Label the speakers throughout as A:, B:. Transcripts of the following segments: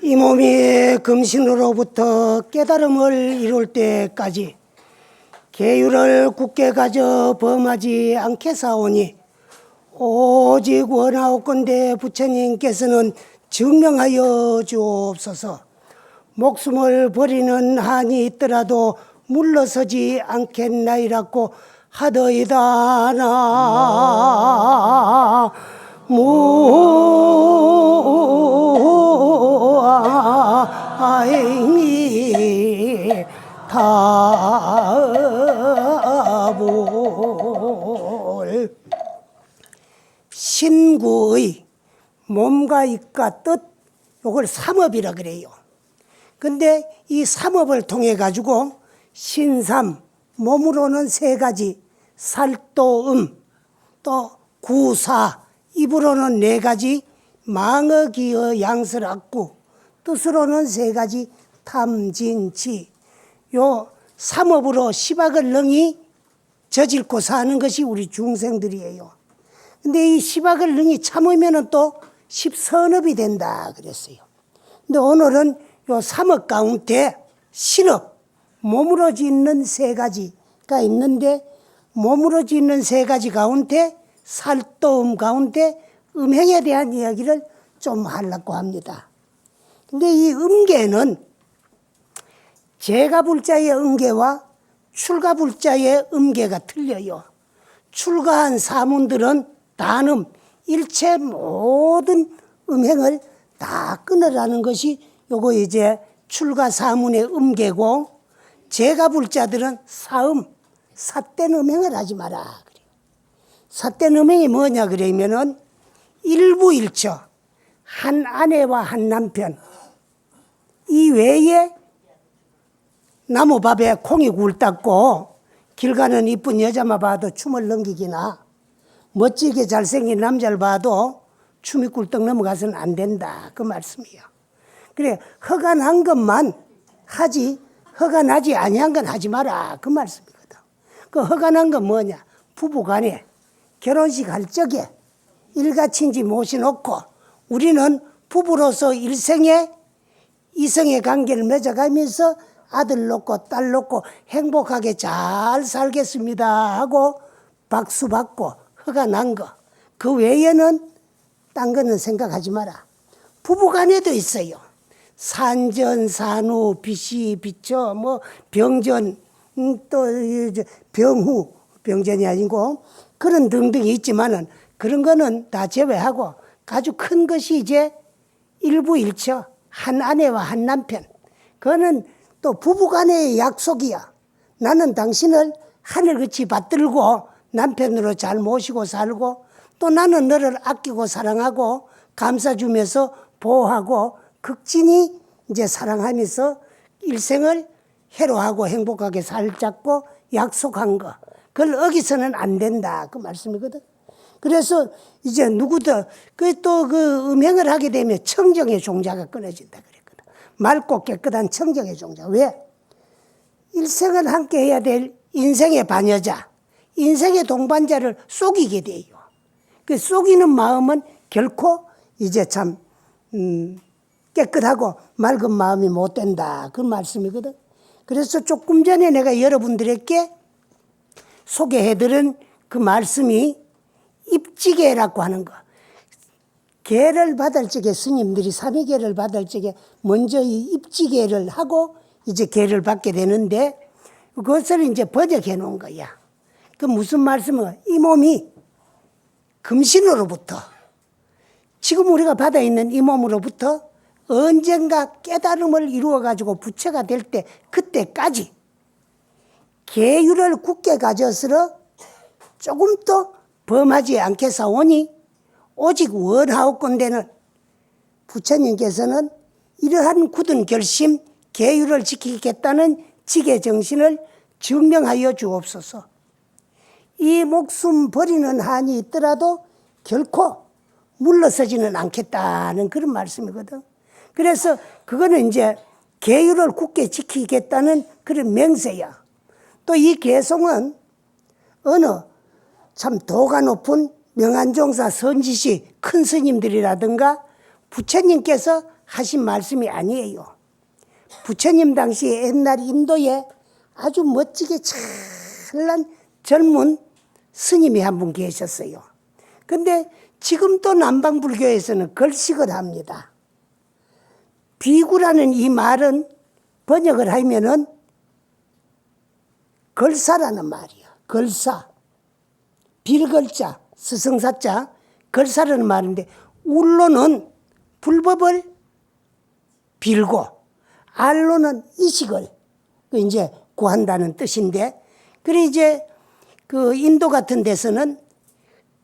A: 이 몸이 금신으로부터 깨달음을 이룰 때까지 계율을 굳게 가져 범하지 않게 사오니 오직 원하옵건대 부처님께서는 증명하여 주옵소서. 목숨을 버리는 한이 있더라도 물러서지 않겠나이라고 하더이다. 무아이니 타볼. 신구의 몸과 입과 뜻, 요걸 삼업이라 그래요. 근데 이 삼업을 통해 가지고 신삼, 몸으로는 세 가지, 살도음, 또 구사, 입으로는 네 가지, 망어기어 양설악구, 뜻으로는 세 가지, 탐진치. 요 삼업으로 시박을 능히 저질고 사는 것이 우리 중생들이에요. 근데 이 시박을 능히 참으면은 또 십선업이 된다 그랬어요. 근데 오늘은 요 삼업 가운데 신업, 몸으로 짓는 세 가지가 있는데, 몸으로 짓는 세 가지 가운데 살도음 가운데 음행에 대한 이야기를 좀 하려고 합니다. 근데 이 음계는 제가불자의 음계와 출가불자의 음계가 틀려요. 출가한 사문들은 단음, 일체 모든 음행을 다 끊으라는 것이 요거 이제 출가 사문의 음계고, 제가불자들은 사음, 삿된 음행을 하지 마라. 삿된 음행이 뭐냐 그러면은 일부일처, 한 아내와 한 남편, 이 외에 나무밥에 콩이 굴닦고 길 가는 이쁜 여자만 봐도 춤을 넘기기나 멋지게 잘생긴 남자를 봐도 춤이 꿀떡 넘어가서는 안 된다, 그 말씀이에요. 그래, 허가난 것만 하지 허가나지 아니한 건 하지 마라, 그 말씀이거든. 그 허가난 건 뭐냐, 부부간에 결혼식 할 적에 일가친지 모셔놓고 우리는 부부로서 일생에 이성의 관계를 맺어가면서 아들 놓고 딸 놓고 행복하게 잘 살겠습니다 하고 박수 받고 허가난 거, 그 외에는 딴 거는 생각하지 마라. 부부간에도 있어요. 산전, 산후, 비시, 비처, 뭐 병전, 또 병후, 병전이 아니고 그런 등등이 있지만은 그런 거는 다 제외하고 아주 큰 것이 이제 일부일처, 한 아내와 한 남편. 그거는 또 부부간의 약속이야. 나는 당신을 하늘같이 받들고 남편으로 잘 모시고 살고, 또 나는 너를 아끼고 사랑하고 감싸주면서 보호하고 극진히 이제 사랑하면서 일생을 해로하고 행복하게 살자고 약속한 거, 그걸 어기서는 안 된다, 그 말씀이거든. 그래서 이제 누구도 그 음행을 하게 되면 청정의 종자가 끊어진다 그랬거든. 맑고 깨끗한 청정의 종자. 왜? 일생을 함께 해야 될 인생의 반여자, 인생의 동반자를 속이게 돼요. 그 속이는 마음은 결코 이제 참 깨끗하고 맑은 마음이 못 된다, 그 말씀이거든. 그래서 조금 전에 내가 여러분들에게 소개해드린 그 말씀이 입지계라고 하는 거. 계를 받을 적에 스님들이 삼위계를 받을 적에 먼저 이 입지계를 하고 이제 계를 받게 되는데, 그것을 이제 번역해 놓은 거야. 그 무슨 말씀은, 이 몸이 금신으로부터, 지금 우리가 받아 있는 이 몸으로부터 언젠가 깨달음을 이루어 가지고 부처가 될 때, 그때까지 계율을 굳게 가져서 조금 더 범하지 않게 사오니 오직 원하옵건대는 부처님께서는 이러한 굳은 결심, 계율을 지키겠다는 지계정신을 증명하여 주옵소서. 이 목숨 버리는 한이 있더라도 결코 물러서지는 않겠다는 그런 말씀이거든. 그래서 그거는 이제 계율을 굳게 지키겠다는 그런 맹세야. 또 이 개송은 어느 참 도가 높은 명안종사 선지시 큰 스님들이라든가 부처님께서 하신 말씀이 아니에요. 부처님 당시에 옛날 인도에 아주 멋지게 찬란 젊은 스님이 한 분 계셨어요. 근데 지금 또 남방불교에서는 걸식을 합니다. 비구라는 이 말은 번역을 하면은 걸사라는 말이야. 걸사. 빌걸자, 스승사자, 걸사라는 말인데 울로는 불법을 빌고 알로는 이식을 이제 구한다는 뜻인데, 그래 이제 그 인도 같은 데서는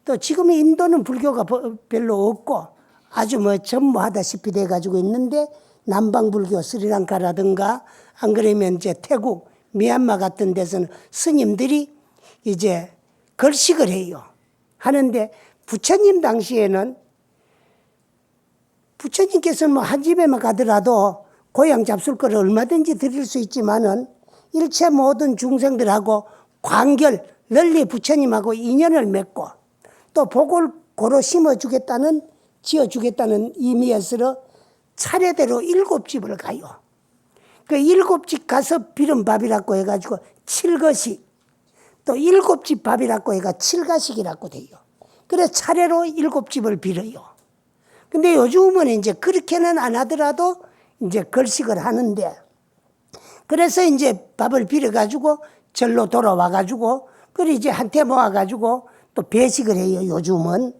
A: 또 지금 인도는 불교가 별로 없고 아주 뭐 전무하다시피 돼 가지고 있는데, 남방불교 스리랑카라든가 안 그러면 이제 태국, 미얀마 같은 데서는 스님들이 이제 걸식을 해요. 하는데 부처님 당시에는 부처님께서는 뭐 한 집에만 가더라도 고향 잡술 거를 얼마든지 드릴 수 있지만은 일체 모든 중생들하고 관결, 널리 부처님하고 인연을 맺고 또 복을 고루 심어주겠다는, 지어주겠다는 의미에서 차례대로 7집을 가요. 그 7집 가서 비른 밥이라고 해가지고 7거식, 또 7집 밥이라고 해가 7가식이라고 돼요. 그래 차례로 7집을 빌어요. 근데 요즘은 이제 그렇게는 안 하더라도 이제 걸식을 하는데, 그래서 이제 밥을 빌어가지고 절로 돌아와가지고, 그래 이제 한테 모아가지고 또 배식을 해요. 요즘은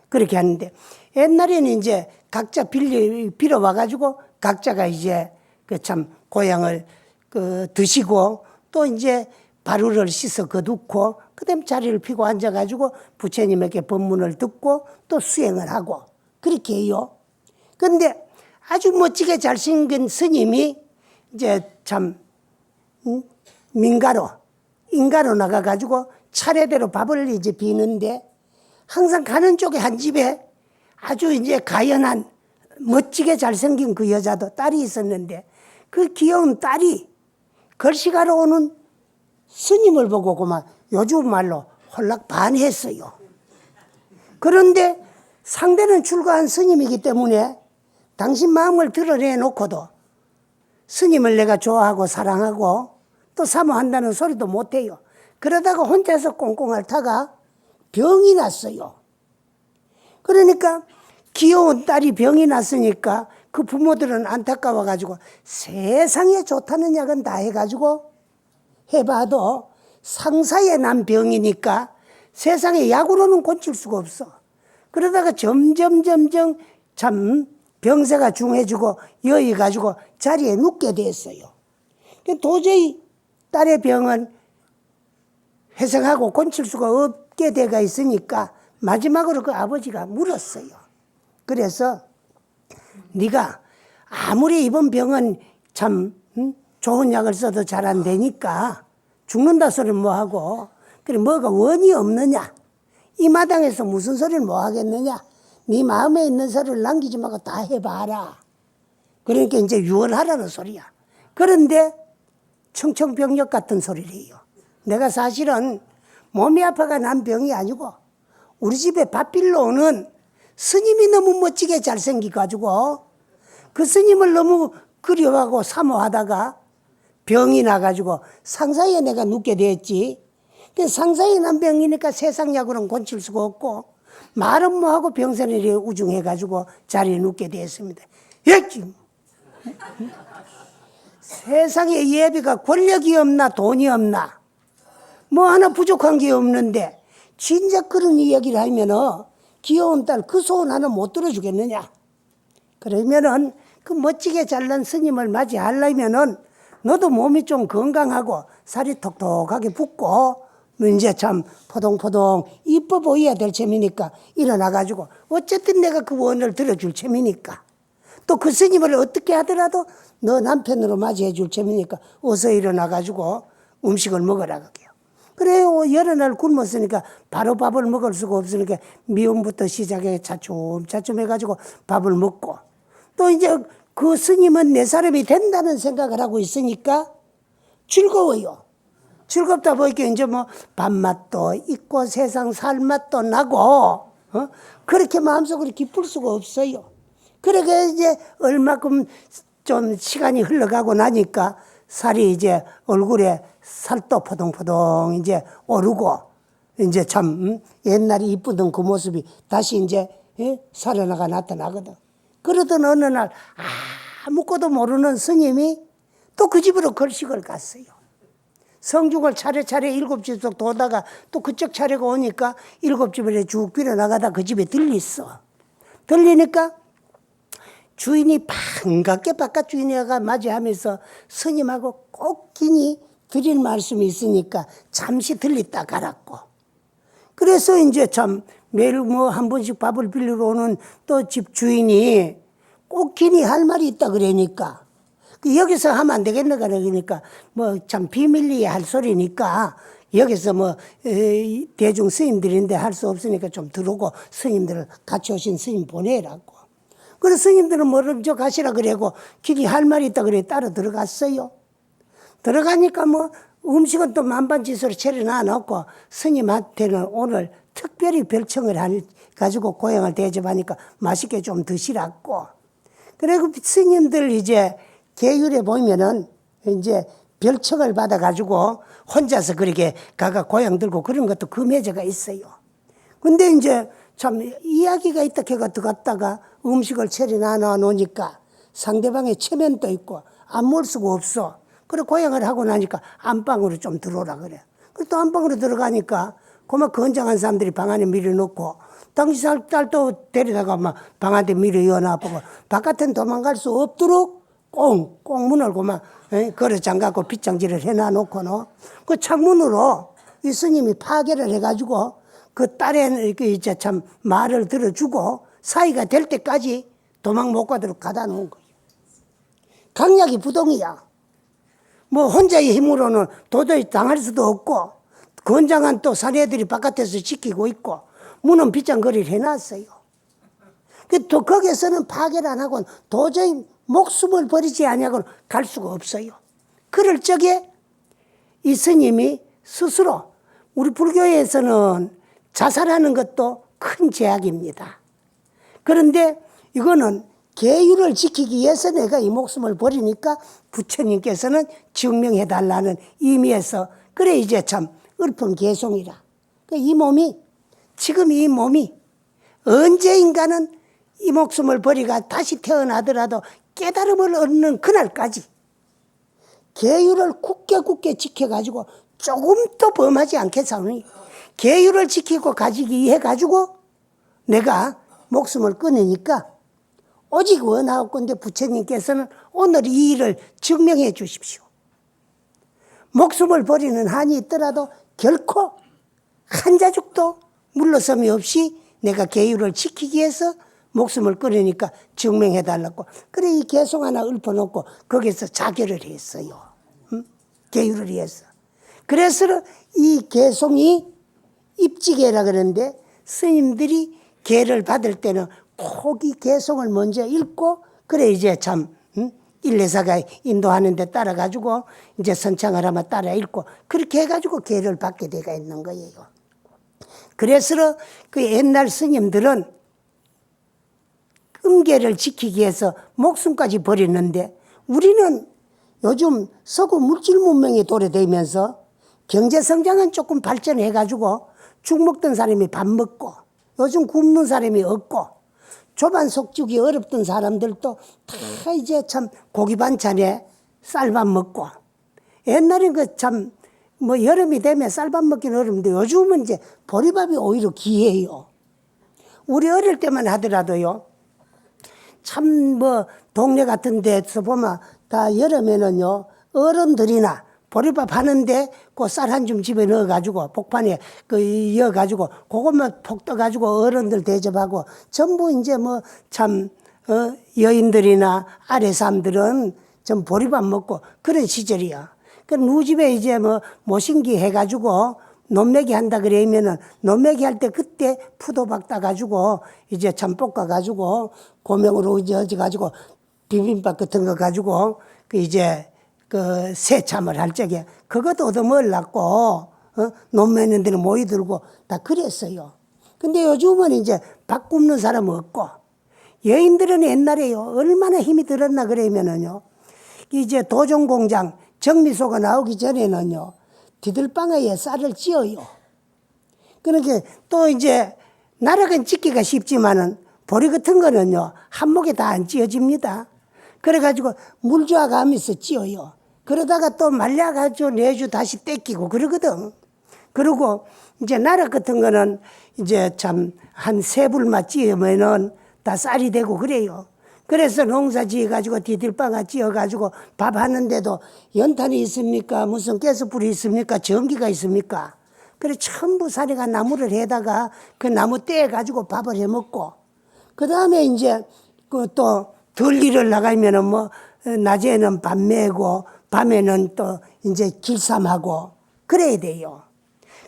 A: 그렇게 하는데, 옛날에는 이제 각자 빌어와가지고 각자가 이제 그 참 고향을 그 드시고 또 이제 바루를 씻어 거두고 그다음 자리를 피고 앉아가지고 부처님에게 법문을 듣고 또 수행을 하고 그렇게 해요. 근데 아주 멋지게 잘생긴 스님이 이제 참 민가로, 인가로 나가가지고 차례대로 밥을 이제 비는데, 항상 가는 쪽에 한 집에 아주 이제 가연한 멋지게 잘생긴 그 여자도 딸이 있었는데, 그 귀여운 딸이 걸식하러 오는 스님을 보고 그만 요즘 말로 홀락 반했어요. 그런데 상대는 출가한 스님이기 때문에 당신 마음을 드러내놓고도 스님을 내가 좋아하고 사랑하고 또 사모한다는 소리도 못해요. 그러다가 혼자서 꽁꽁 앓다가 병이 났어요. 그러니까 귀여운 딸이 병이 났으니까 그 부모들은 안타까워가지고 세상에 좋다는 약은 다 해가지고 해봐도 상사에 난 병이니까 세상에 약으로는 고칠 수가 없어. 그러다가 점점 참 병세가 중해지고 여의가지고 자리에 눕게 됐어요. 도저히 딸의 병은 회생하고 고칠 수가 없게 돼가 있으니까 마지막으로 그 아버지가 물었어요. 그래서 네가 아무리 이번 병은 참 좋은 약을 써도 잘 안 되니까 죽는다 소리는 뭐하고, 그래 뭐가 원이 없느냐, 이 마당에서 무슨 소리를 뭐 하겠느냐, 네 마음에 있는 소리를 남기지 말고 다 해봐라. 그러니까 이제 유언하라는 소리야. 그런데 청청병력 같은 소리를 해요. 내가 사실은 몸이 아파가 난 병이 아니고 우리 집에 밥 빌러 오는 스님이 너무 멋지게 잘생겨가지고 그 스님을 너무 그리워하고 사모하다가 병이 나가지고 상사에 내가 눕게 됐지. 상사에 난 병이니까 세상 약으로는 고칠 수가 없고 말은 뭐하고 병선이 우중해가지고 자리에 눕게 됐습니다. 세상에 예비가 권력이 없나 돈이 없나 뭐 하나 부족한 게 없는데 진작 그런 이야기를 하면은 귀여운 딸 그 소원 하나 못 들어주겠느냐. 그러면은 그 멋지게 잘난 스님을 맞이하려면은 너도 몸이 좀 건강하고 살이 톡톡하게 붙고 이제 참 포동포동 이뻐 보여야 될 셈이니까 일어나가지고 어쨌든 내가 그 원을 들어줄 셈이니까 또 그 스님을 어떻게 하더라도 너 남편으로 맞이해 줄 셈이니까 어서 일어나가지고 음식을 먹으라 그게요. 그래요. 여러 날 굶었으니까 바로 밥을 먹을 수가 없으니까 미움부터 시작해 차츰 해가지고 밥을 먹고 또 이제 그 스님은 내 사람이 된다는 생각을 하고 있으니까 즐거워요. 즐겁다 보니까 이제 뭐 밥맛도 있고 세상 살맛도 나고 그렇게 마음속으로 기쁠 수가 없어요. 그러게 이제 얼마큼 좀 시간이 흘러가고 나니까 살이 이제 얼굴에 살도 포동포동 이제 오르고 이제 참 옛날에 이쁘던 그 모습이 다시 이제 살아나가 나타나거든. 그러던 어느 날 아무것도 모르는 스님이 또 그 집으로 걸식을 갔어요. 성중을 차례차례 7집 도다가 또 그쪽 차례가 오니까 7집을 쭉 빌어나가다 그 집에 들렸어. 들리니까 주인이 반갑게 바깥 주인이가 맞이하면서 스님하고 꼭 기니 드릴 말씀이 있으니까 잠시 들렸다 가라고. 그래서 이제 참 매일 뭐 한 번씩 밥을 빌리러 오는 또 집 주인이 꼭 기니 할 말이 있다 그러니까 여기서 하면 안 되겠나 그러니까 뭐 참 비밀리에 할 소리니까 여기서 뭐 대중 스님들인데 할 수 없으니까 좀 들어오고 스님들 같이 오신 스님 보내라고. 그래서 스님들은 먼저 가시라 그래고 길이 할 말이 있다 그래 따라 들어갔어요. 들어가니까 뭐 음식은 또 만반짓으로 차려놔 놓고 스님한테는 오늘 특별히 별청을 가지고 고향을 대접하니까 맛있게 좀 드시라고. 그리고 스님들 이제 계율에 보면은 이제 별청을 받아가지고 혼자서 그렇게 가가 고향 들고 그런 것도 금해제가 있어요. 근데 이제 참 이야기가 있다 해가 들어갔다가 음식을 차려놔 놓으니까 상대방의 체면도 있고 안 몰 수가 없어. 그래 고향을 하고 나니까 안방으로 좀 들어오라 그래. 그래서 또 안방으로 들어가니까 그만 건장한 사람들이 방 안에 밀어놓고 당시 딸도 데리다가 막 방 안에 밀어넣어보고 바깥엔 도망갈 수 없도록 꽁 문을 그만 걸어 잠가고 빗장질을 해놔놓고는 그 창문으로 이 스님이 파괴를 해가지고 그 딸의 이제 참 말을 들어주고 사이가 될 때까지 도망 못 가도록 가다 놓은 거예요. 강약이 부동이야. 뭐 혼자의 힘으로는 도저히 당할 수도 없고 건장한 또 사내들이 바깥에서 지키고 있고 문은 빗장거리를 해놨어요. 또 거기에서는 파괴를 안 하고는 도저히 목숨을 버리지 아니하고는 갈 수가 없어요. 그럴 적에 이 스님이 스스로 우리 불교에서는 자살하는 것도 큰 죄악입니다. 그런데 이거는 계율을 지키기 위해서 내가 이 목숨을 버리니까 부처님께서는 증명해달라는 의미에서 그래 이제 참 읊은 개송이라. 이 몸이 지금 이 몸이 언제인가는 이 목숨을 버리가 다시 태어나더라도 깨달음을 얻는 그날까지 계율을 굳게 지켜가지고 조금도 범하지 않겠사오니 계율을 지키고 가지기 위해 가지고 내가 목숨을 끊으니까 오직 원하옵건대 부처님께서는 오늘 이 일을 증명해 주십시오. 목숨을 버리는 한이 있더라도 결코 한 자죽도 물러섬이 없이 내가 계율을 지키기 위해서 목숨을 끊으니까 증명해 달라고. 그래 이 개송 하나 읊어놓고 거기서 자결을 했어요. 계율을 위해서. 그래서 이 개송이 입지계라 그러는데 스님들이 계를 받을 때는 꼭 이 개송을 먼저 읽고 그래 이제 참 일례사가 인도하는 데 따라가지고 이제 선창을 하면 따라 읽고 그렇게 해가지고 계를 받게 되가 있는 거예요. 그래서 그 옛날 스님들은 음계를 지키기 위해서 목숨까지 버리는데 우리는 요즘 서구 물질 문명이 도래되면서 경제 성장은 조금 발전해가지고 죽 먹던 사람이 밥 먹고 요즘 굶는 사람이 없고 조반 속죽이 어렵던 사람들도 다 이제 참 고기 반찬에 쌀밥 먹고 옛날엔 그 참 뭐 여름이 되면 쌀밥 먹기는 어려운데 요즘은 이제 보리밥이 오히려 귀해요. 우리 어릴 때만 하더라도요. 참 뭐 동네 같은 데서 보면 다 여름에는요 어른들이나 보리밥 하는데 그 쌀 한 줌 집에 넣어가지고 복판에 그 이어가지고 그것만 폭 떠가지고 어른들 대접하고 전부 이제 뭐 참 여인들이나 아래 사람들은 전 보리밥 먹고 그런 시절이야. 그 누구 집에 이제 뭐 모신기 해가지고 논매기 한다 그러면은 논매기 할 때 그때 푸도박 따가지고 이제 참 볶아가지고 고명으로 이제 가지고 비빔밥 같은 거 가지고 그 이제 그 새참을 할 적에 그것도 얻어먹으려고 논매는 데는 모이들고 다 그랬어요. 근데 요즘은 이제 밥 굽는 사람 없고 여인들은 옛날에요, 얼마나 힘이 들었나 그러면은요, 이제 도종공장 정미소가 나오기 전에는요, 디들방아에 쌀을 찧어요. 그러니까 또 이제 나락은 찢기가 쉽지만은 보리 같은 거는요, 한목에 다 안 찧어집니다. 그래가지고 물주와 가면서 찧어요. 그러다가 또 말려가지고 내주 다시 떼끼고 그러거든. 그리고 이제 나락 같은 거는 이제 참 한 세 불만 찧으면은 다 쌀이 되고 그래요. 그래서 농사 지어가지고 디들방아 찧어가지고 밥 하는데도 연탄이 있습니까? 무슨 가스불이 있습니까? 전기가 있습니까? 그래 전부 사리가 나무를 해다가 그 나무 떼가지고 밥을 해 먹고, 그 다음에 이제 그 또 들리를 나가면은 뭐 낮에는 밥 메고 밤에는 또 이제 길쌈하고 그래야 돼요.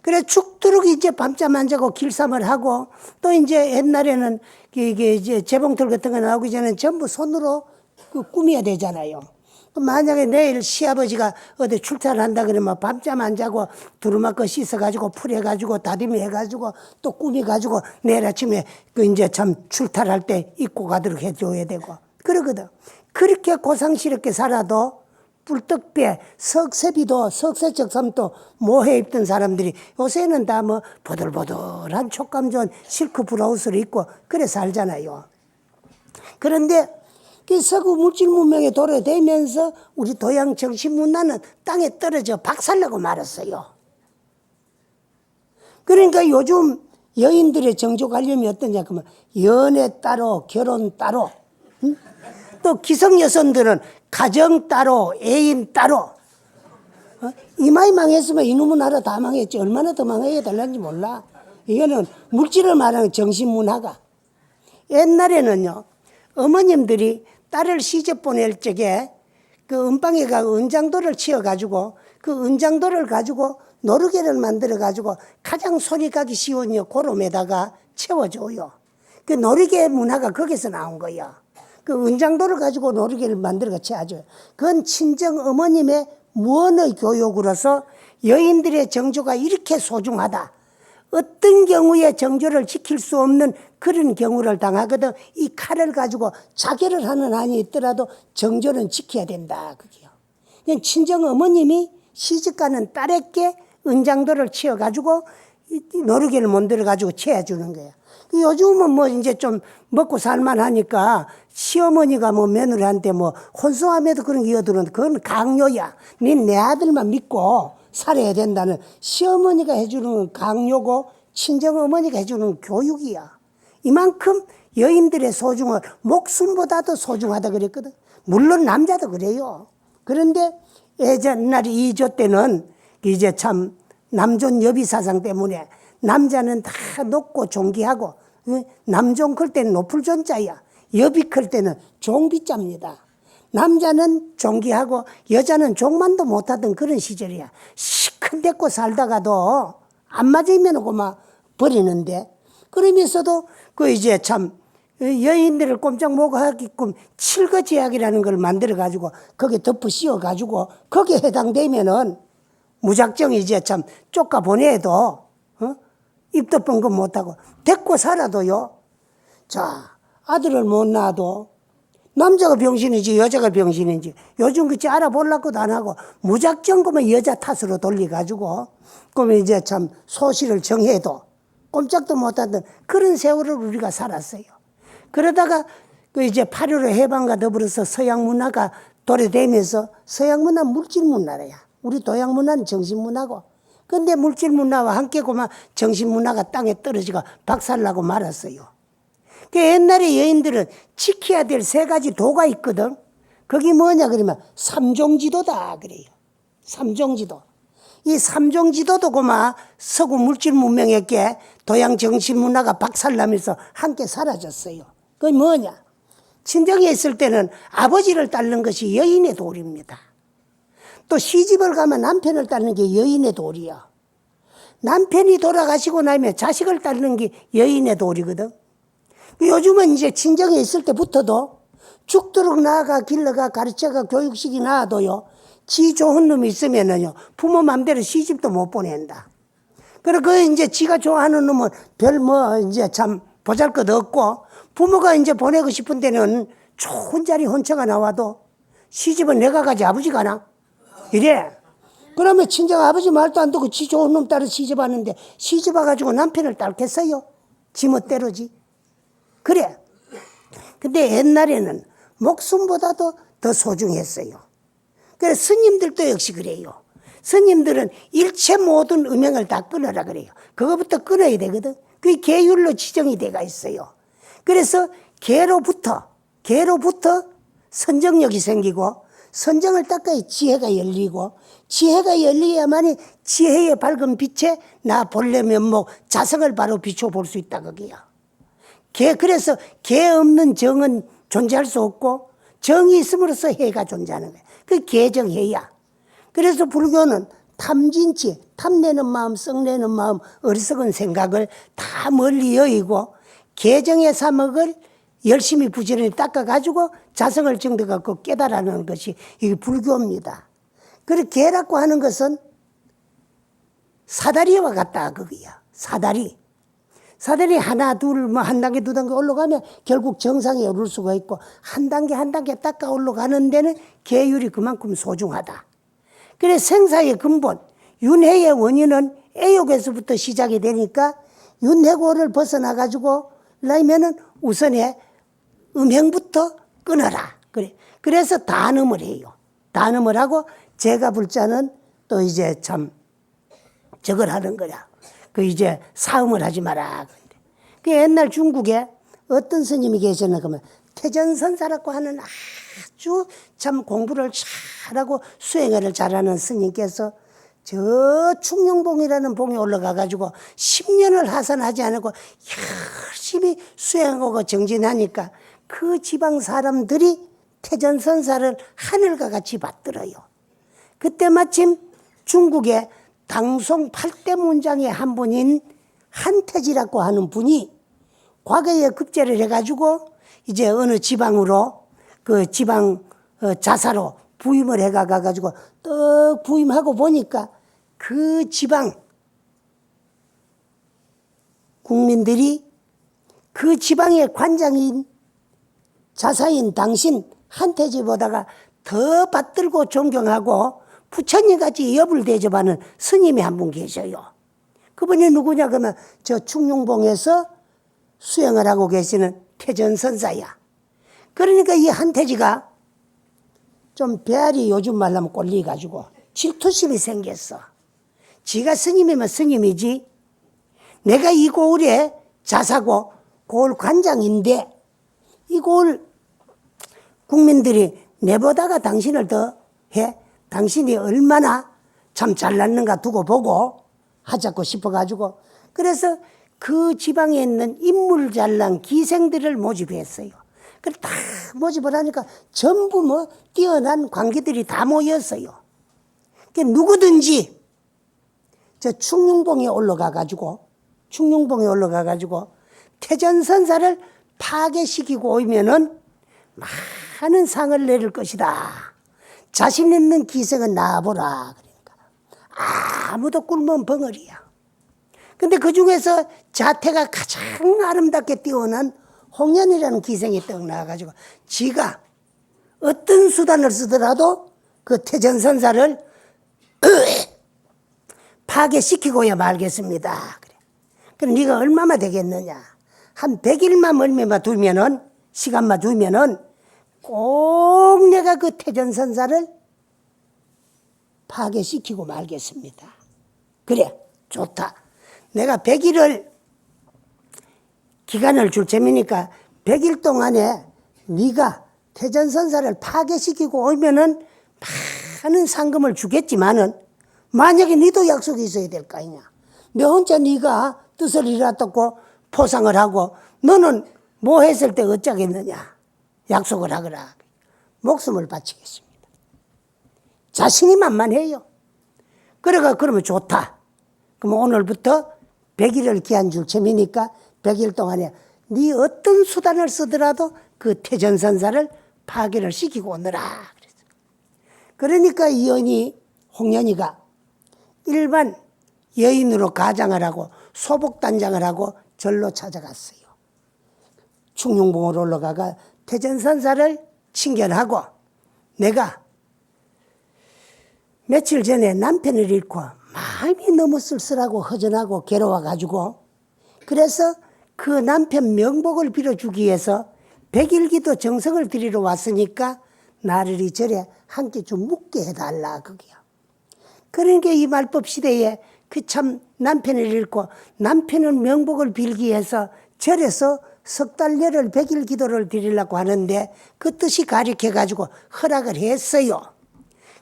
A: 그래 죽도록 이제 밤잠 안 자고 길쌈을 하고, 또 이제 옛날에는 이게 이제 재봉틀 같은 거 나오기 전에 전부 손으로 꾸며야 되잖아요. 만약에 내일 시아버지가 어디 출타를 한다 그러면 밤잠 안 자고 두루마 거 씻어가지고 풀해가지고 다듬이 해가지고 또 꾸며가지고 내일 아침에 그 이제 참 출타를 할 때 입고 가도록 해줘야 되고 그러거든. 그렇게 고상스럽게 살아도 뿔떡배, 석쇠비도, 석쇠적 섬도 모해 입던 사람들이 요새는 다 뭐 보들보들한 촉감 좋은 실크 브라우스를 입고 그래 살잖아요. 그런데 그 서구 물질 문명에 도래되면서 우리 도양 정신 문화는 땅에 떨어져 박살나고 말았어요. 그러니까 요즘 여인들의 정조 관념이 어떠냐 그러면 연애 따로, 결혼 따로, 응? 또 기성 여성들은 가정 따로, 애인 따로. 이마이 망했으면 이놈의 나라 다 망했지. 얼마나 더 망해야 될는지 몰라. 이거는 물질을 말하는 정신 문화가. 옛날에는요, 어머님들이 딸을 시집 보낼 적에 그 은방에 가 은장도를 치어가지고 그 은장도를 가지고 노르개를 만들어가지고 가장 손이 가기 쉬운 고름에다가 채워줘요. 그 노르개 문화가 거기서 나온 거야. 그 은장도를 가지고 노르개를 만들어가 채워줘요. 그건 친정 어머님의 무언의 교육으로서 여인들의 정조가 이렇게 소중하다. 어떤 경우에 정조를 지킬 수 없는 그런 경우를 당하거든 이 칼을 가지고 자결을 하는 한이 있더라도 정조는 지켜야 된다. 그게요. 친정 어머님이 시집가는 딸에게 은장도를 치어가지고 노르개를 만들어가지고 채워주는 거예요. 요즘은 뭐 이제 좀 먹고 살만하니까 시어머니가 뭐 며느리한테 뭐 혼수함에도 그런 게 이어들었는데 그건 강요야. 네 내 아들만 믿고 살아야 된다는 시어머니가 해주는 강요고 친정어머니가 해주는 교육이야. 이만큼 여인들의 소중을 목숨보다도 소중하다 그랬거든. 물론 남자도 그래요. 그런데 옛날 이조 때는 이제 참 남존 여비 사상 때문에 남자는 다 높고 존귀하고 남존 클 때는 높을 존자야. 여비 클 때는 종비자입니다. 남자는 존귀하고 여자는 종만도 못하던 그런 시절이야. 시큰댔고 살다가도 안 맞으면 그만 버리는데, 그러면서도 그 이제 참 여인들을 꼼짝 못 하게끔 칠거제약이라는 걸 만들어가지고 거기에 덮어 씌워가지고 거기에 해당되면은 무작정 이제 참 쫓아 보내도 입 덮은 거 못하고 데리고 살아도요. 자, 아들을 못 낳아도 남자가 병신인지 여자가 병신인지 요즘 그치 알아보려고도 안 하고 무작정 그만 여자 탓으로 돌려가지고 그러면 이제 참 소실을 정해도 꼼짝도 못하던 그런 세월을 우리가 살았어요. 그러다가 그 이제 8.15 해방과 더불어서 서양 문화가 도래되면서 서양 문화 물질 문화래야. 우리 도양 문화는 정신 문화고. 근데 물질 문화와 함께 그만 정신 문화가 땅에 떨어지고 박살나고 말았어요. 그 옛날에 여인들은 지켜야 될 세 가지 도가 있거든. 그게 뭐냐 그러면 삼종지도다 그래요. 삼종지도. 이 삼종지도도 그만 서구 물질 문명에게 도양 정신 문화가 박살나면서 함께 사라졌어요. 그게 뭐냐? 친정에 있을 때는 아버지를 따르는 것이 여인의 도리입니다. 또 시집을 가면 남편을 따르는 게 여인의 도리야. 남편이 돌아가시고 나면 자식을 따르는 게 여인의 도리거든. 요즘은 이제 친정에 있을 때부터도 죽도록 나아가 길러가 가르쳐가 교육식이 나와도요. 지 좋은 놈이 있으면은요. 부모 맘대로 시집도 못 보낸다. 그리고 그 이제 지가 좋아하는 놈은 별 뭐 이제 참 보잘것 없고 부모가 이제 보내고 싶은 데는 좋은 자리 혼처가 나와도 시집은 내가 가지 아버지가 나 이래. 그러면 친정 아버지 말도 안 듣고 지 좋은 놈 따라 시집 왔는데 시집 와가지고 남편을 딸겠어요? 지 멋대로지. 그래. 근데 옛날에는 목숨보다도 더 소중했어요. 그래서 스님들도 역시 그래요. 스님들은 일체 모든 음행을 다 끊으라 그래요. 그거부터 끊어야 되거든. 그게 계율로 지정이 돼가 있어요. 그래서 계로부터 선정력이 생기고 선정을 닦아야 지혜가 열리고 지혜가 열려야만이 지혜의 밝은 빛에 나 본래 면목 자성을 바로 비춰볼 수 있다 그게야. 그래서 개 없는 정은 존재할 수 없고 정이 있음으로써 해가 존재하는 거야. 그 개정해야. 그래서 불교는 탐진치, 탐내는 마음, 썩내는 마음, 어리석은 생각을 다 멀리 여의고 개정의 사목을 열심히 부지런히 닦아가지고 자성을 정득하고 깨달아내는 것이 이게 불교입니다. 그리고 개라고 하는 것은 사다리와 같다 그거야. 사다리 하나 둘 뭐 한 단계 두 단계 올라가면 결국 정상에 오를 수가 있고 한 단계 닦아 올라가는 데는 계율이 그만큼 소중하다. 그래서 생사의 근본 윤회의 원인은 애욕에서부터 시작이 되니까 윤회고를 벗어나가지고 그러면은 우선에 음행부터 끊어라. 그래. 그래서 단음을 해요. 단음을 하고 제가 불자는 또 이제 참 저걸 하는 거야. 그 이제 사음을 하지 마라. 그 옛날 중국에 어떤 스님이 계셨나 그러면 태전선사라고 하는 아주 참 공부를 잘하고 수행을 잘하는 스님께서 저 충룡봉이라는 봉에 올라가가지고 10년을 하산하지 않고 열심히 수행하고 정진하니까 그 지방 사람들이 태전선사를 하늘과 같이 받들어요. 그때 마침 중국의 당송 8대 문장의 한 분인 한태지라고 하는 분이 과거에 급제를 해가지고 이제 어느 지방으로 그 지방 자사로 부임을 해가가지고 떡 부임하고 보니까 그 지방 국민들이 그 지방의 관장인 자사인 당신 한태지보다가 더 받들고 존경하고 부처님같이 엽을 대접하는 스님이 한 분 계셔요. 그분이 누구냐 그러면 저 충룡봉에서 수행을 하고 계시는 태전선사야. 그러니까 이 한태지가 좀 배알이 요즘 말로 하면 꼴리가지고 질투심이 생겼어. 지가 스님이면 스님이지 내가 이 고을에 자사고 고을 관장인데 이 고을 국민들이 내보다가 당신을 더 해? 당신이 얼마나 참 잘났는가 두고 보고 하자고 싶어가지고 그래서 그 지방에 있는 인물 잘난 기생들을 모집했어요. 그래서 다 모집을 하니까 전부 뭐 뛰어난 관계들이 다 모였어요. 그러니까 누구든지 저 충룡봉에 올라가가지고 태전선사를 파괴시키고 오면은 많은 상을 내릴 것이다. 자신 있는 기생은 나와보라. 그러니까 아무도 꿀면 벙어리야. 근데 그 중에서 자태가 가장 아름답게 뛰어난 홍련이라는 기생이 떡 나와가지고 지가 어떤 수단을 쓰더라도 그 태전선사를 파괴시키고야 말겠습니다. 그래. 그럼 네가 얼마나 되겠느냐. 한 100일만 멀미만 두면은 시간만 두면은 꼭 내가 그 태전선사를 파괴시키고 말겠습니다. 그래 좋다. 내가 100일을 기간을 줄 재미니까 100일 동안에 네가 태전선사를 파괴시키고 오면은 많은 상금을 주겠지만은 만약에 네도 약속이 있어야 될 거 아니냐. 너 혼자 네가 뜻을 이뤘다고 포상을 하고 너는 뭐 했을 때 어쩌겠느냐. 약속을 하거라. 목숨을 바치겠습니다. 자신이 만만해요. 그러면 좋다. 그럼 오늘부터 100일을 기한 줄 재미니까 100일 동안에 네 어떤 수단을 쓰더라도 그 태전선사를 파괴를 시키고 오너라. 그러니까 이 홍련이가 일반 여인으로 가장을 하고 소복단장을 하고 절로 찾아갔어요. 충룡봉으로 올라가가 태전선사를 칭견하고 내가 며칠 전에 남편을 잃고 마음이 너무 쓸쓸하고 허전하고 괴로워가지고 그래서 그 남편 명복을 빌어주기 위해서 백일기도 정성을 드리러 왔으니까 나를 이 절에 함께 좀 묵게 해달라 그게요. 그러니까 이 말법 시대에 그 참 남편을 잃고 남편의 명복을 빌기 위해서 절에서 석 달 열흘 백일 기도를 드리려고 하는데 그 뜻이 가리켜가지고 허락을 했어요.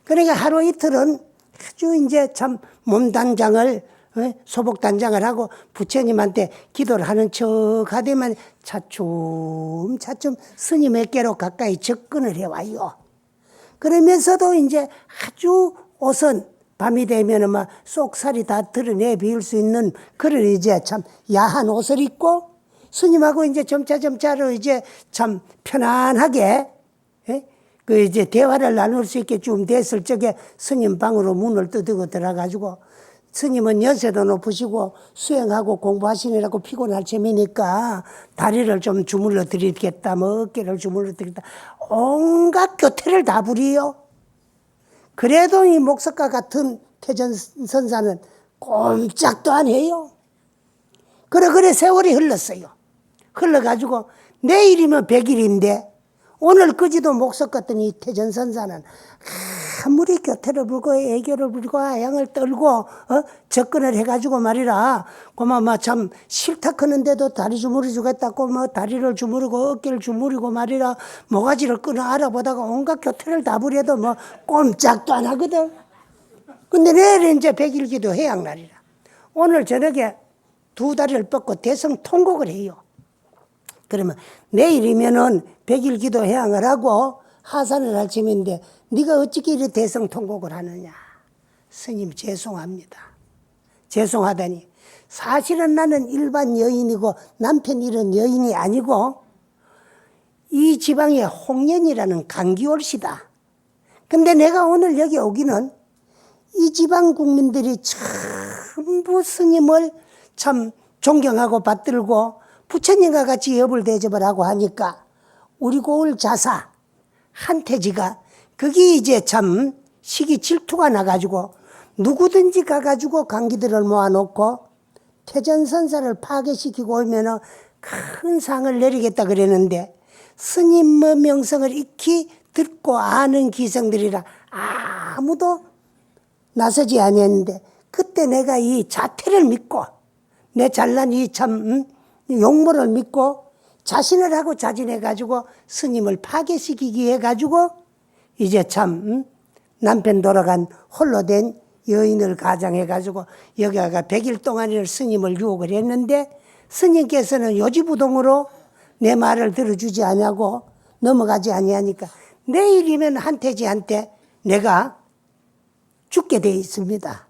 A: 그러니까 하루 이틀은 아주 이제 참 몸단장을 소복단장을 하고 부처님한테 기도를 하는 척 하더만 차츰 스님에게로 가까이 접근을 해와요. 그러면서도 이제 아주 옷은 밤이 되면은 막 쏙살이 다 드러내 비울 수 있는 그런 이제 참 야한 옷을 입고 스님하고 이제 점차로 이제 참 편안하게 그 이제 대화를 나눌 수 있게 좀 됐을 적에 스님 방으로 문을 두드고 들어가지고 스님은 연세도 높으시고 수행하고 공부하시느라고 피곤할 참이니까 다리를 좀 주물러 드리겠다, 뭐 어깨를 주물러 드리겠다, 온갖 교태를 다 부리요. 그래도 이 목석과 같은 태전선사는 꼼짝도 안 해요. 그래 세월이 흘렀어요. 흘러가지고 내일이면 100일인데 오늘 그지도 목석 같은 이 태전선사는 아무리 교태를 불고 애교를 부리고 아양을 떨고 접근을 해가지고 말이라 고마 참 싫다 크는데도 다리 주무르 주겠다고 뭐 다리를 주무르고 어깨를 주무르고 말이라 모가지를 끊어 알아보다가 온갖 교태를 다 부려도 뭐 꼼짝도 안 하거든. 근데 내일 이제 백일기도 해양날이라 오늘 저녁에 2다리를 뻗고 대성 통곡을 해요. 그러면 내일이면은 백일기도 해양을 하고 하산을 할 점인데 네가 어찌게 이렇게 대성통곡을 하느냐. 스님 죄송합니다. 죄송하다니 사실은 나는 일반 여인이고 남편 이런 여인이 아니고 이 지방에 홍련이라는 강기올시다. 근데 내가 오늘 여기 오기는 이 지방 국민들이 전부 스님을 참 존경하고 받들고 부처님과 같이 여불 대접을 하고 하니까 우리 고을 자사 한태지가 거기 이제 참 시기 질투가 나가지고 누구든지 가가지고 강기들을 모아놓고 태전선사를 파괴시키고 오면은 큰 상을 내리겠다 그랬는데 스님의 명성을 익히 듣고 아는 기성들이라 아무도 나서지 아니했는데 그때 내가 이 자태를 믿고 내 잘난 이 참 용모를 믿고 자신을 하고 자진해가지고 스님을 파괴시키기 해가지고 이제 참 남편 돌아간 홀로 된 여인을 가장해가지고 여기가 100일 동안을 스님을 유혹을 했는데 스님께서는 요지부동으로 내 말을 들어주지 아니하고 넘어가지 아니하니까 내일이면 한태지한테 내가 죽게 돼 있습니다.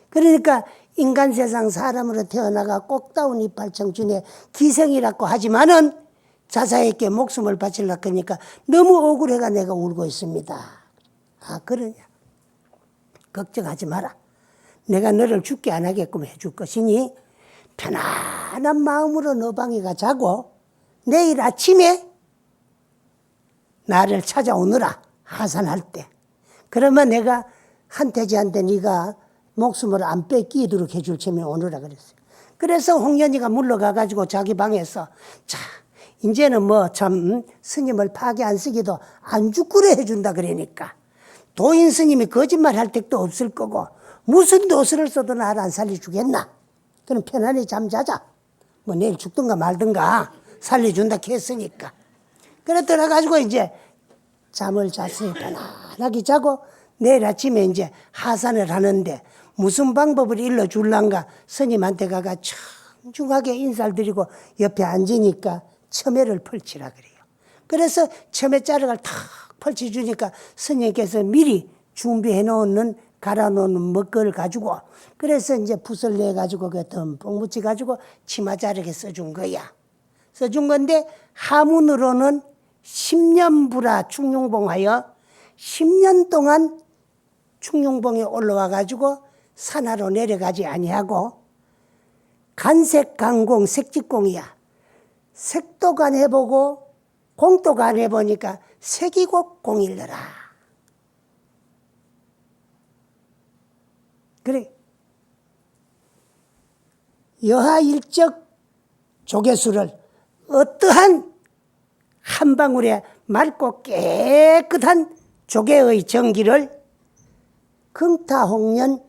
A: 그러니까 인간 세상 사람으로 태어나가 꼭다운 이빨 청춘의 기생이라고 하지만은 자사에게 목숨을 바치려고 하니까 너무 억울해가 내가 울고 있습니다. 아, 그러냐. 걱정하지 마라. 내가 너를 죽게 안 하게끔 해줄 것이니 편안한 마음으로 너 방에 가 자고 내일 아침에 나를 찾아오느라 하산할 때. 그러면 내가 한태지한테 네가 목숨을 안 뺏기도록 해줄 체면 오느라 그랬어요. 그래서 홍련이가 물러가가지고 자기 방에서 자 이제는 뭐 참 스님을 파괴 안 쓰기도 안 죽구려 해준다 그러니까 도인 스님이 거짓말할 택도 없을 거고 무슨 도수를 써도 나를 안 살려주겠나. 그럼 편안히 잠자자. 뭐 내일 죽든가 말든가 살려준다 했으니까. 그래 들어가지고 이제 잠을 잤어요. 편안하게 자고 내일 아침에 이제 하산을 하는데 무슨 방법을 일러줄란가 스님한테 가가 청중하게 인사를 드리고 옆에 앉으니까 처매를 펼치라 그래요. 그래서 처매 자락을 탁 펼쳐주니까 스님께서 미리 준비해 놓는 갈아 놓은 먹거를 가지고 그래서 이제 붓을 내가지고 그 듬뿍 묻혀가지고 치마 자락에 써준 거야. 써준 건데 하문으로는 10년부라 충룡봉하여 10년 동안 충룡봉에 올라와가지고 산하로 내려가지 아니하고 간색강공 색직공이야. 색도 간해보고 공도 간해보니까 색이고 공일더라. 그래. 여하 일적 조개수를 어떠한 한 방울의 맑고 깨끗한 조개의 정기를 긍타홍련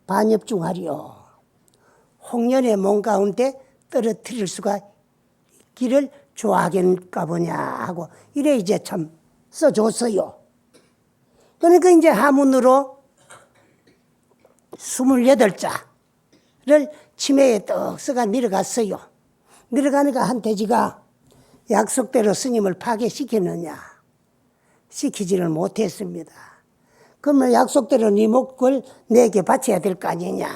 A: 반엽중하리요. 홍련의 몸 가운데 떨어뜨릴 수가 있기를 좋아하겠는가 보냐 하고 이래 이제 참 써줬어요. 그러니까 이제 하문으로 28자를 치매에 떡 써가 내려갔어요. 내려가니까 한태지가 약속대로 스님을 파괴시켰느냐? 시키지를 못했습니다. 그러면 약속대로 네 목을 내게 바쳐야 될 거 아니냐?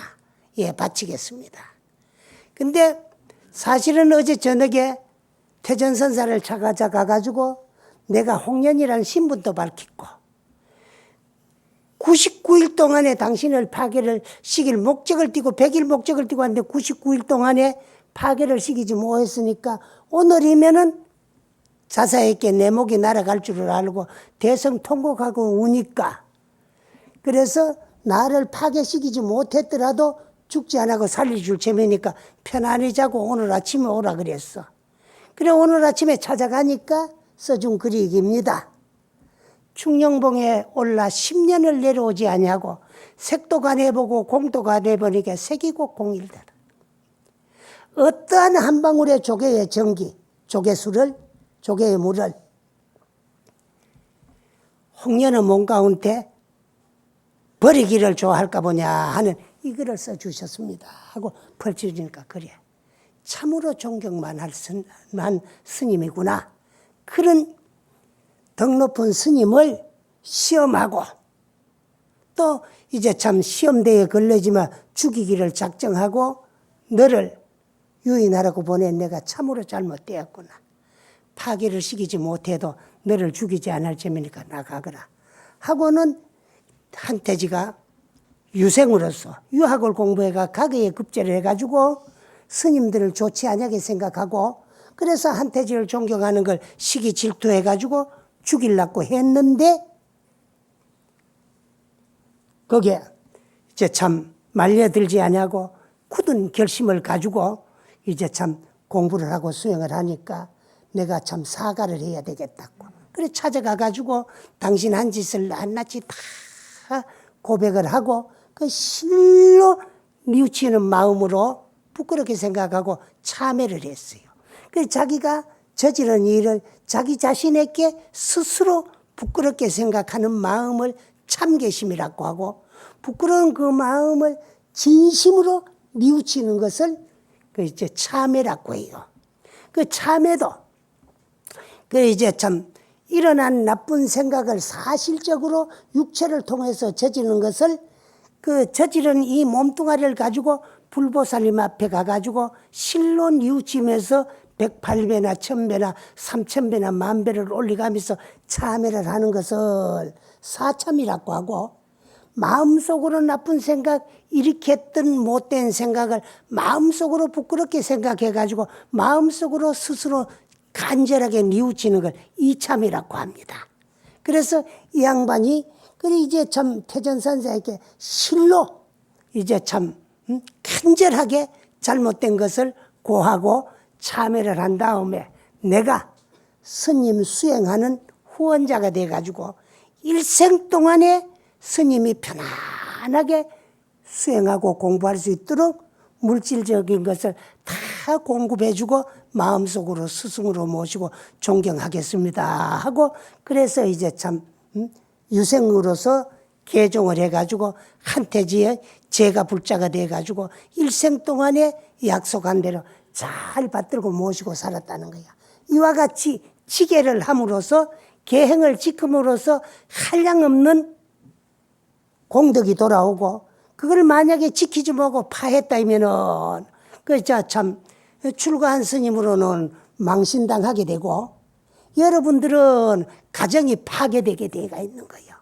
A: 예, 바치겠습니다. 근데 사실은 어제 저녁에 태전선사를 찾아가가지고 내가 홍련이라는 신분도 밝혔고 99일 동안에 당신을 파괴를 시킬 목적을 띠고 100일 목적을 띠고 하는데 99일 동안에 파괴를 시키지 못했으니까 오늘이면은 자사에게 내 목이 날아갈 줄을 알고 대성 통곡하고 우니까 그래서 나를 파괴시키지 못했더라도 죽지 않고 살려줄 체면이니까 편안히 자고 오늘 아침에 오라 그랬어. 그래 오늘 아침에 찾아가니까 써준 글이 이깁니다. 충령봉에 올라 10년을 내려오지 아니하고 색도 간해보고 공도 간해보니까 색이고 공일더라. 어떠한 한 방울의 조개의 정기, 조개수를, 조개의 물을 홍련의 몸 가운데 버리기를 좋아할까 보냐 하는 이 글을 써주셨습니다. 하고 펼쳐지니까 그래. 참으로 존경만 할 스님이구나. 그런 덕 높은 스님을 시험하고 또 이제 참 시험대에 걸리지만 죽이기를 작정하고 너를 유인하라고 보낸 내가 참으로 잘못되었구나. 파괴를 시키지 못해도 너를 죽이지 않을 재미니까 나가거라. 하고는 한태지가 유생으로서 유학을 공부해가 가게에 급제를 해가지고 스님들을 좋지 않게 생각하고 그래서 한태지를 존경하는 걸 시기 질투해가지고 죽이려고 했는데 거기에 이제 참 말려들지 않냐고 굳은 결심을 가지고 이제 참 공부를 하고 수행을 하니까 내가 참 사과를 해야 되겠다고. 그래 찾아가가지고 당신 한 짓을 낱낱이 다 고백을 하고 그 실로 뉘우치는 마음으로 부끄럽게 생각하고 참회를 했어요. 그래서 자기가 저지른 일을 자기 자신에게 스스로 부끄럽게 생각하는 마음을 참계심이라고 하고 부끄러운 그 마음을 진심으로 뉘우치는 것을 그 이제 참회라고 해요. 그 참회도 그 이제 참 일어난 나쁜 생각을 사실적으로 육체를 통해서 저지르는 것을 그 저지른 이 몸뚱아리를 가지고 불보살님 앞에 가가지고 실로 뉘우치면서 108배나 1000배나 3000배나 만배를 올리가면서 참회를 하는 것을 사참이라고 하고 마음속으로 나쁜 생각 일으켰던 못된 생각을 마음속으로 부끄럽게 생각해가지고 마음속으로 스스로 간절하게 뉘우치는 걸 이참이라고 합니다. 그래서 이 양반이 그래 이제 참 태전선사에게 실로 이제 참 간절하게 잘못된 것을 고하고 참회를 한 다음에 내가 스님 수행하는 후원자가 돼가지고 일생 동안에 스님이 편안하게 수행하고 공부할 수 있도록 물질적인 것을 다 공급해주고 마음속으로 스승으로 모시고 존경하겠습니다 하고 그래서 이제 참 유생으로서 개종을 해가지고 한태지의 제가 불자가 돼가지고 일생 동안에 약속한 대로 잘 받들고 모시고 살았다는 거야. 이와 같이 지계를 함으로써 계행을 지킴으로써 한량없는 공덕이 돌아오고 그걸 만약에 지키지 못하고 파했다면은 참 출가한 스님으로는 망신당하게 되고 여러분들은 가정이 파괴되게 되어 있는 거예요.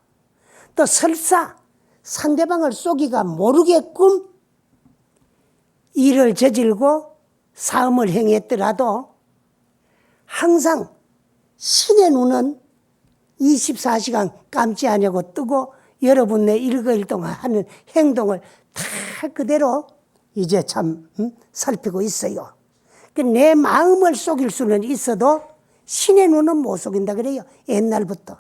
A: 또 설사 상대방을 쏘기가 모르게끔 일을 저질고 사음을 행했더라도 항상 신의 눈은 24시간 감지 않냐고 뜨고 여러분의 일거일 동안 하는 행동을 다 그대로 이제 참 살피고 있어요. 내 마음을 속일 수는 있어도 신의 눈은 못 속인다 그래요. 옛날부터.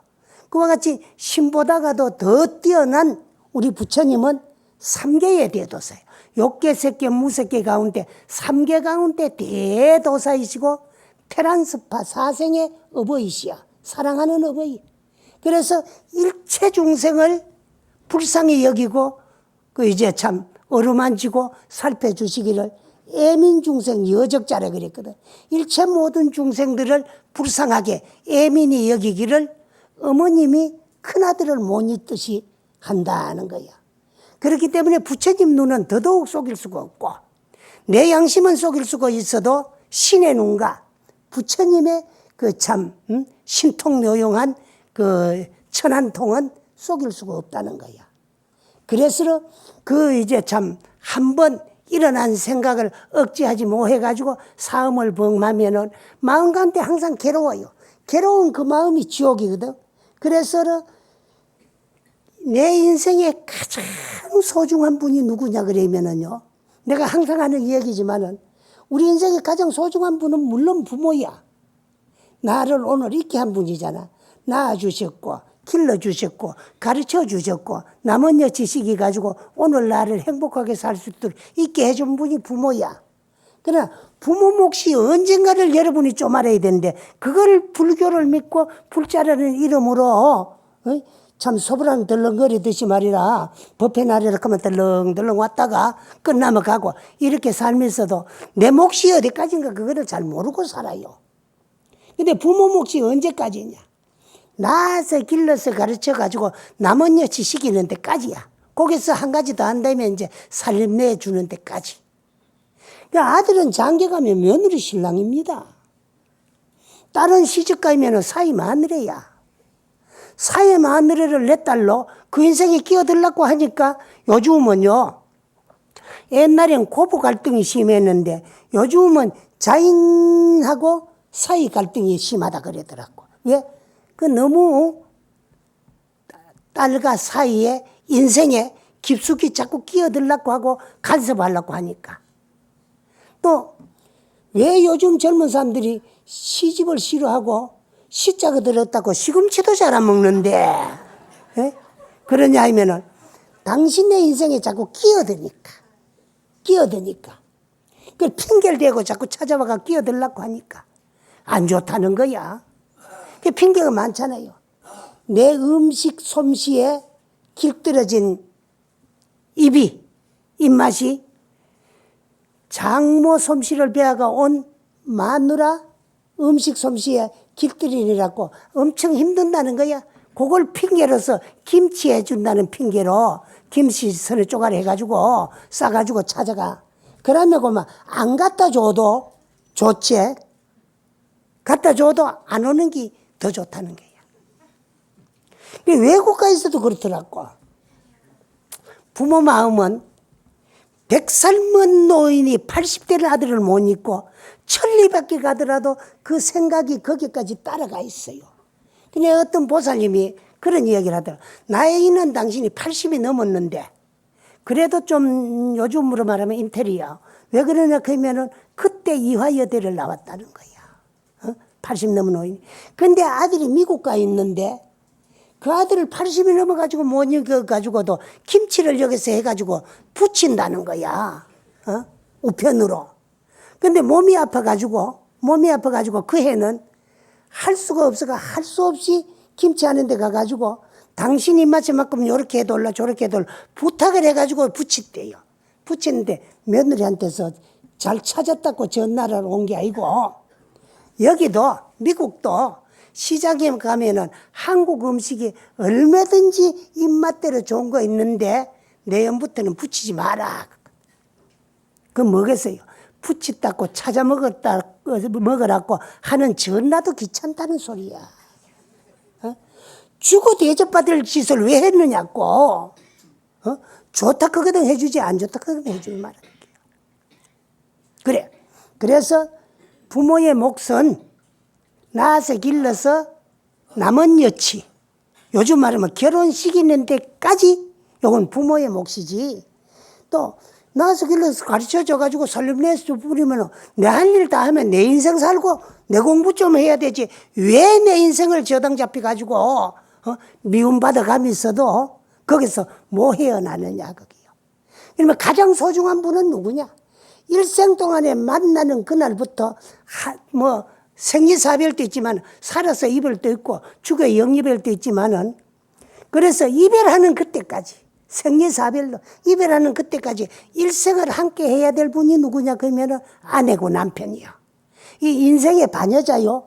A: 그와 같이 신보다가도 더 뛰어난 우리 부처님은 3계의 대도사예요. 욕계, 색계, 무색계 가운데 3계 가운데 대도사이시고 테란스파 사생의 어버이시야. 사랑하는 어버이. 그래서 일체 중생을 불쌍히 여기고 그 이제 참 어루만지고 살펴주시기를 애민 중생 여적자라 그랬거든. 일체 모든 중생들을 불쌍하게 애민히 여기기를 어머님이 큰아들을 못 잊듯이 한다는 거야. 그렇기 때문에 부처님 눈은 더더욱 속일 수가 없고 내 양심은 속일 수가 있어도 신의 눈과 부처님의 그 참 신통묘용한 그 천한통은 속일 수가 없다는 거야. 그래서 그 이제 참 한번 일어난 생각을 억제하지 못해가지고 사음을 범하면은 마음 가운데 항상 괴로워요. 괴로운 그 마음이 지옥이거든. 그래서 내 인생에 가장 소중한 분이 누구냐 그러면은요. 내가 항상 하는 이야기지만은 우리 인생에 가장 소중한 분은 물론 부모야. 나를 오늘 있게 한 분이잖아. 낳아주셨고 길러주셨고 가르쳐주셨고 남은 지식이 가지고 오늘 나를 행복하게 살 수 있게 해준 분이 부모야. 그러나 부모 몫이 언젠가를 여러분이 좀 알아야 되는데 그걸 불교를 믿고 불자라는 이름으로 참 소불랑 덜렁거리듯이 말이라 법회 날이라 하면 덜렁덜렁 왔다가 끝나면 가고 이렇게 살면서도 내 몫이 어디까지인가 그거를 잘 모르고 살아요. 근데 부모 몫이 언제까지냐. 낳아서 길러서 가르쳐가지고 남은 여치 시키는 데까지야. 거기서 한 가지 더 한다면 이제 살림 내주는 데까지. 그러니까 아들은 장계 가면 며느리 신랑입니다. 딸은 시집 가면 사위 마누라야. 사위 마누라를 내 딸로 그 인생에 끼어들라고 하니까 요즘은요. 옛날엔 고부 갈등이 심했는데 요즘은 자인하고 사위 갈등이 심하다 그러더라고. 왜? 그 너무 딸과 사이에 인생에 깊숙이 자꾸 끼어들려고 하고 간섭하려고 하니까. 또 왜 요즘 젊은 사람들이 시집을 싫어하고 시자가 들었다고 시금치도 잘 안 먹는데 에? 그러냐 하면은 당신의 인생에 자꾸 끼어드니까 그걸 핑계를 대고 자꾸 찾아와가 끼어들려고 하니까 안 좋다는 거야. 그 핑계가 많잖아요. 내 음식 솜씨에 길들여진 입맛이 장모 솜씨를 배워가 온 마누라 음식 솜씨에 길들이라고 엄청 힘든다는 거야. 그걸 핑계로서 김치 해준다는 핑계로 김치 서너 쪼가리 해가지고 싸가지고 찾아가. 그러면 그만 안 갖다 줘도 좋지. 갖다 줘도 안 오는 게 더 좋다는 거야. 외국가에서도 그렇더라고. 부모 마음은 100살 먹은 노인이 80대를 아들을 못 잊고 천리밖에 가더라도 그 생각이 거기까지 따라가 있어요. 근데 어떤 보살님이 그런 이야기를 하더라고요. 나이는 당신이 80이 넘었는데 그래도 좀 요즘으로 말하면 인테리어. 왜 그러냐 그러면은 그때 이화여대를 나왔다는 거야. 80 넘은 노인. 근데 아들이 미국 가 있는데 그 아들을 80이 넘어가지고 못 이겨가지고도 김치를 여기서 해가지고 부친다는 거야. 우편으로. 근데 몸이 아파가지고 그 해는 할 수가 없어가 할 수 없이 김치 하는 데 가가지고 당신 입맛에만큼 요렇게 해돌라 저렇게 해돌라 부탁을 해가지고 부친대요. 부치는데 며느리한테서 잘 찾았다고 전화를 온 게 아니고 여기도 미국도 시장에 가면은 한국 음식이 얼마든지 입맛대로 좋은 거 있는데 내년부터는 부치지 마라. 그건 뭐겠어요? 부치다고 찾아 먹으라고 하는 전화도 귀찮다는 소리야. 주고 대접받을 짓을 왜 했느냐고. 좋다 그거든 해주지 안 좋다 그거든 해주지 말아야 돼요. 그래. 그래서 부모의 몫은 낳아서 길러서 남은 여치, 요즘 말하면 결혼식 있는 데까지 요건 부모의 몫이지. 또 낳아서 길러서 가르쳐줘가지고 살림내서 부리면 내 할 일 다 하면 내 인생 살고 내 공부 좀 해야 되지. 왜 내 인생을 저당 잡혀가지고 미움받아가면서도 거기서 뭐 헤어나느냐 그게요. 그러면 가장 소중한 분은 누구냐? 일생 동안에 만나는 그날부터 뭐 생리사별도 있지만 살아서 이별 도 있고 죽어 영이별도 있지만은 그래서 이별하는 그때까지 생리사별로 이별하는 그때까지 일생을 함께 해야 될 분이 누구냐 그러면은 아내고 남편이요. 이 인생의 반여자요.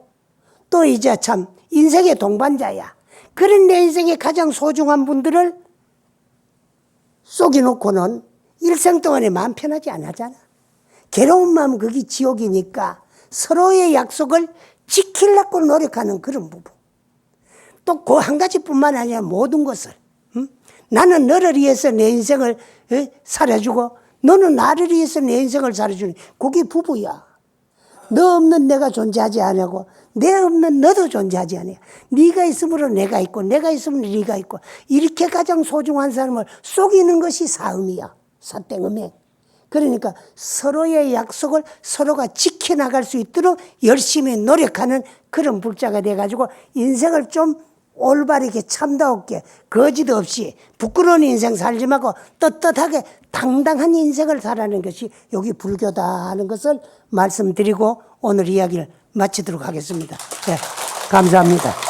A: 또 이제 참 인생의 동반자야. 그런 내 인생의 가장 소중한 분들을 쏘기놓고는 일생 동안에 마음 편하지 안 하잖아. 괴로운 마음 그게 지옥이니까 서로의 약속을 지키려고 노력하는 그런 부부. 또 그 한 가지뿐만 아니라 모든 것을 나는 너를 위해서 내 인생을 살아주고 너는 나를 위해서 내 인생을 살아주니 그게 부부야. 너 없는 내가 존재하지 않고 내 없는 너도 존재하지 않아. 네가 있으므로 내가 있고 내가 있으면 네가 있고 이렇게 가장 소중한 사람을 속이는 것이 사음이야. 사땡음해. 그러니까 서로의 약속을 서로가 지켜나갈 수 있도록 열심히 노력하는 그런 불자가 돼가지고 인생을 좀 올바르게 참다웠게 거짓 없이 부끄러운 인생 살지 말고 떳떳하게 당당한 인생을 살아가는 것이 여기 불교다 하는 것을 말씀드리고 오늘 이야기를 마치도록 하겠습니다. 네, 감사합니다.